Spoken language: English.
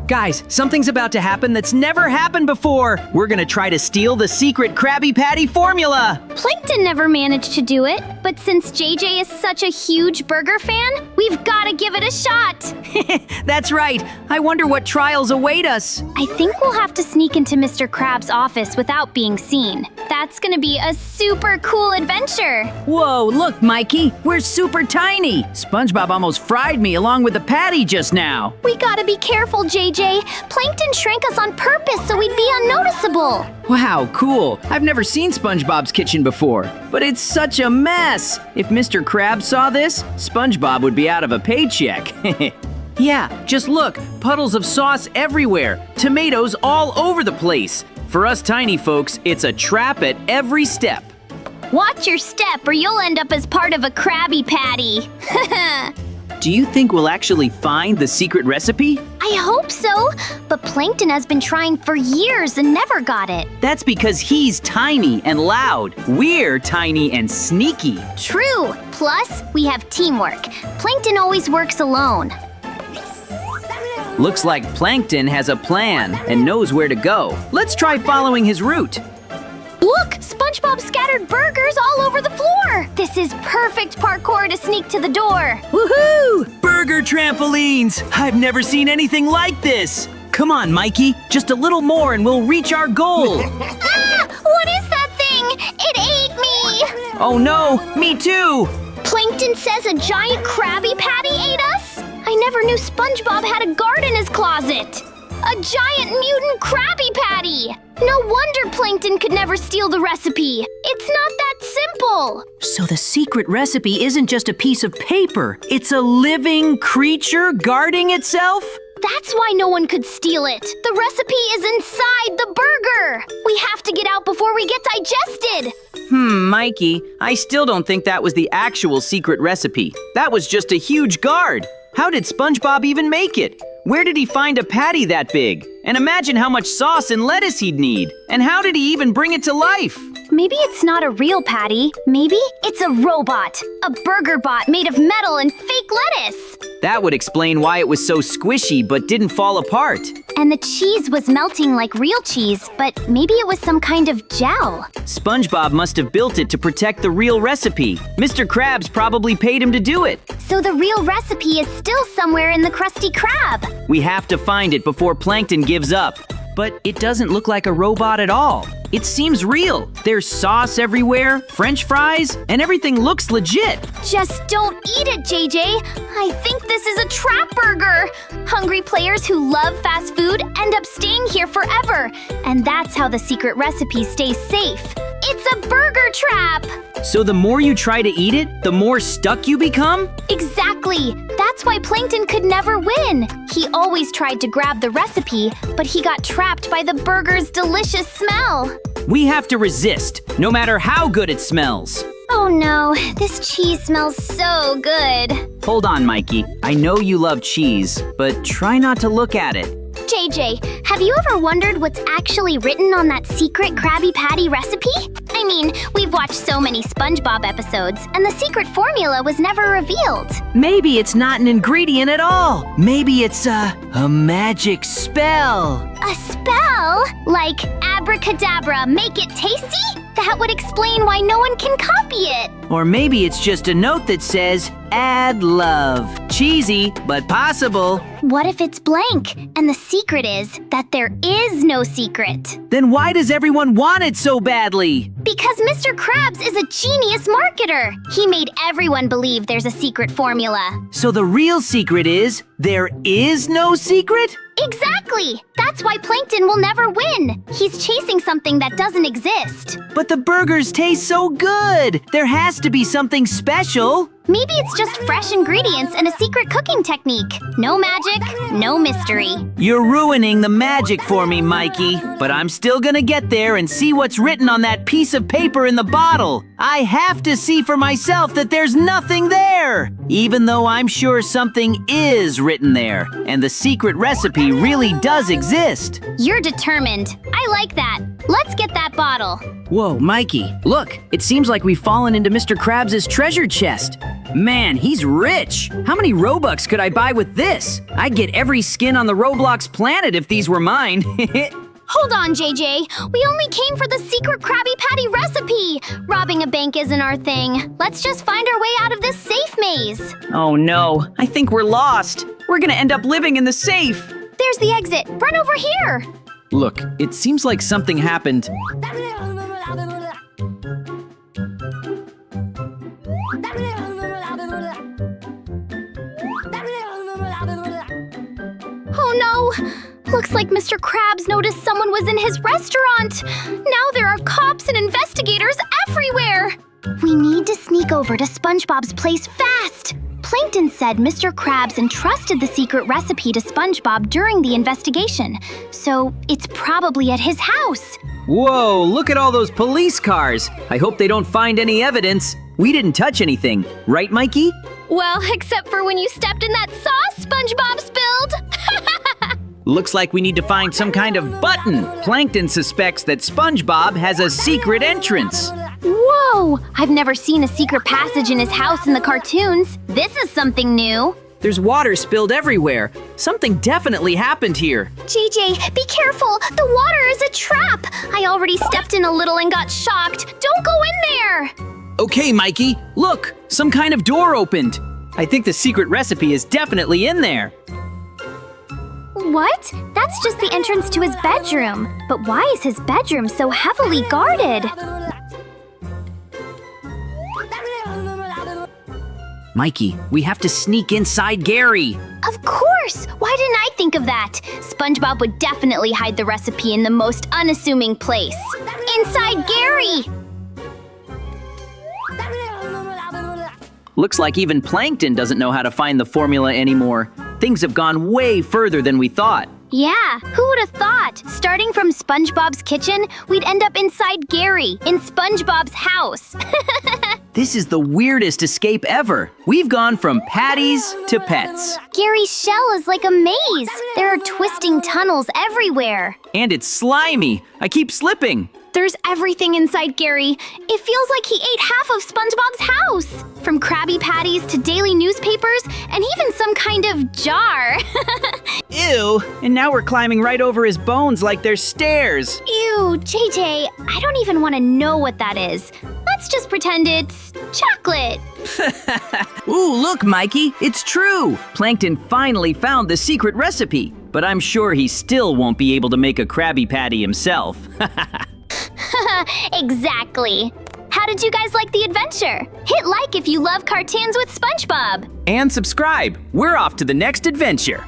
Guys, something's about to happen that's never happened before. We're gonna try to steal the secret Krabby Patty formula. Plankton never managed to do it, but since JJ is such a huge burger fan, we've gotta give it a shot. That's right. I wonder what trials await us. I think we'll have to sneak into Mr. Krab's office without being seen. That's gonna be a super cool adventure. Whoa, look, Mikey. We're super tiny. SpongeBob almost fried me along with the patty just now. We gotta be careful, JJ. Plankton shrank us on purpose so we'd be unnoticeable. Wow, cool. I've never seen SpongeBob's kitchen before, but it's such a mess. If Mr. Krab saw this, SpongeBob would be out of a paycheck. Yeah, just look, puddles of sauce everywhere, tomatoes all over the place. For us tiny folks, it's a trap at every step. Watch your step or you'll end up as part of a Krabby Patty. Do you think we'll actually find the secret recipe? I hope so, but Plankton has been trying for years and never got it. That's because he's tiny and loud. We're tiny and sneaky. True. Plus, we have teamwork. Plankton always works alone. Looks like Plankton has a plan and knows where to go. Let's try following his route. Look! SpongeBob scattered burgers all over the floor! This is perfect parkour to sneak to the door. Woohoo! Burger trampolines! I've never seen anything like this! Come on, Mikey, just a little more and we'll reach our goal! Ah! What is that thing? It ate me! Oh no, me too! Plankton says a giant Krabby Patty ate us? I never knew SpongeBob had a guard in his closet. A giant mutant Krabby Patty! No wonder Plankton could never steal the recipe. It's not that simple. So the secret recipe isn't just a piece of paper. It's a living creature guarding itself? That's why no one could steal it. The recipe is inside the burger. We have to get out before we get digested. Mikey, I still don't think that was the actual secret recipe. That was just a huge guard. How did SpongeBob even make it? Where did he find a patty that big? And imagine how much sauce and lettuce he'd need. And how did he even bring it to life? Maybe it's not a real patty. Maybe it's a robot. A burger bot made of metal and fake lettuce. That would explain why it was so squishy but didn't fall apart. And the cheese was melting like real cheese, but maybe it was some kind of gel. SpongeBob must have built it to protect the real recipe. Mr. Krabs probably paid him to do it. So the real recipe is still somewhere in the Krusty Krab. We have to find it before Plankton gives up. But it doesn't look like a robot at all. It seems real. There's sauce everywhere, French fries, and everything looks legit. Just don't eat it, JJ. I think this is a trap burger. Hungry players who love fast food end up staying here forever. And that's how the secret recipe stays safe. It's a burger trap! So the more you try to eat it, the more stuck you become? Exactly! That's why Plankton could never win. He always tried to grab the recipe, but he got trapped by the burger's delicious smell. We have to resist, no matter how good it smells. Oh no, this cheese smells so good. Hold on, Mikey. I know you love cheese, but try not to look at it. JJ, have you ever wondered what's actually written on that secret Krabby Patty recipe? I mean, we've watched so many SpongeBob episodes, and the secret formula was never revealed. Maybe it's not an ingredient at all. Maybe it's a magic spell. A spell? Like abracadabra, make it tasty? That would explain why no one can copy it. Or maybe it's just a note that says, add love. Cheesy, but possible. What if it's blank, and the secret is that there is no secret? Then why does everyone want it so badly? Because Mr. Krabs is a genius marketer. He made everyone believe there's a secret formula. So the real secret is, there is no secret? Exactly! That's why Plankton will never win. He's chasing something that doesn't exist. But the burgers taste so good! There has to be something special. Maybe it's just fresh ingredients and a secret cooking technique. No magic, no mystery. You're ruining the magic for me, Mikey. But I'm still gonna get there and see what's written on that piece of paper in the bottle. I have to see for myself that there's nothing there. Even though I'm sure something is written there, and the secret recipe really does exist. exist. You're determined. I like that. Let's get that bottle. Whoa, Mikey, look. It seems like we've fallen into Mr. Krabs' treasure chest. Man, he's rich. How many Robux could I buy with this? I'd get every skin on the Roblox planet if these were mine. Hold on, JJ. We only came for the secret Krabby Patty recipe. Robbing a bank isn't our thing. Let's just find our way out of this safe maze. Oh no, I think we're lost. We're gonna end up living in the safe. There's the exit. Run over here. Look, it seems like something happened. Oh no! Looks like Mr. Krabs noticed someone was in his restaurant. Now there are cops and investigators everywhere. We need to sneak over to SpongeBob's place fast. Plankton said Mr. Krabs entrusted the secret recipe to SpongeBob during the investigation, so it's probably at his house. Whoa, look at all those police cars. I hope they don't find any evidence. We didn't touch anything, right, Mikey? Well, except for when you stepped in that sauce SpongeBob spilled. Looks like we need to find some kind of button. Plankton suspects that SpongeBob has a secret entrance. Whoa! I've never seen a secret passage in his house in the cartoons. This is something new. There's water spilled everywhere. Something definitely happened here. JJ, be careful! The water is a trap! I already stepped in a little and got shocked. Don't go in there! Okay, Mikey, look! Some kind of door opened. I think the secret recipe is definitely in there. What? That's just the entrance to his bedroom. But why is his bedroom so heavily guarded? Mikey, we have to sneak inside Gary. Of course! Why didn't I think of that? SpongeBob would definitely hide the recipe in the most unassuming place. Inside Gary! Looks like even Plankton doesn't know how to find the formula anymore. Things have gone way further than we thought. Yeah, who would have thought? Starting from SpongeBob's kitchen, we'd end up inside Gary, in SpongeBob's house. This is the weirdest escape ever. We've gone from patties to pets. Gary's shell is like a maze. There are twisting tunnels everywhere. And it's slimy. I keep slipping. There's everything inside Gary. It feels like he ate half of SpongeBob's house. From Krabby Patties to daily newspapers, and even some kind of jar. Ew, and now we're climbing right over his bones like they're stairs. Ew, JJ, I don't even want to know what that is. Let's just pretend it's chocolate. Ooh, look, Mikey, it's true. Plankton finally found the secret recipe, but I'm sure he still won't be able to make a Krabby Patty himself. Exactly. How did you guys like the adventure? Hit like if you love cartoons with SpongeBob. And subscribe. We're off to the next adventure.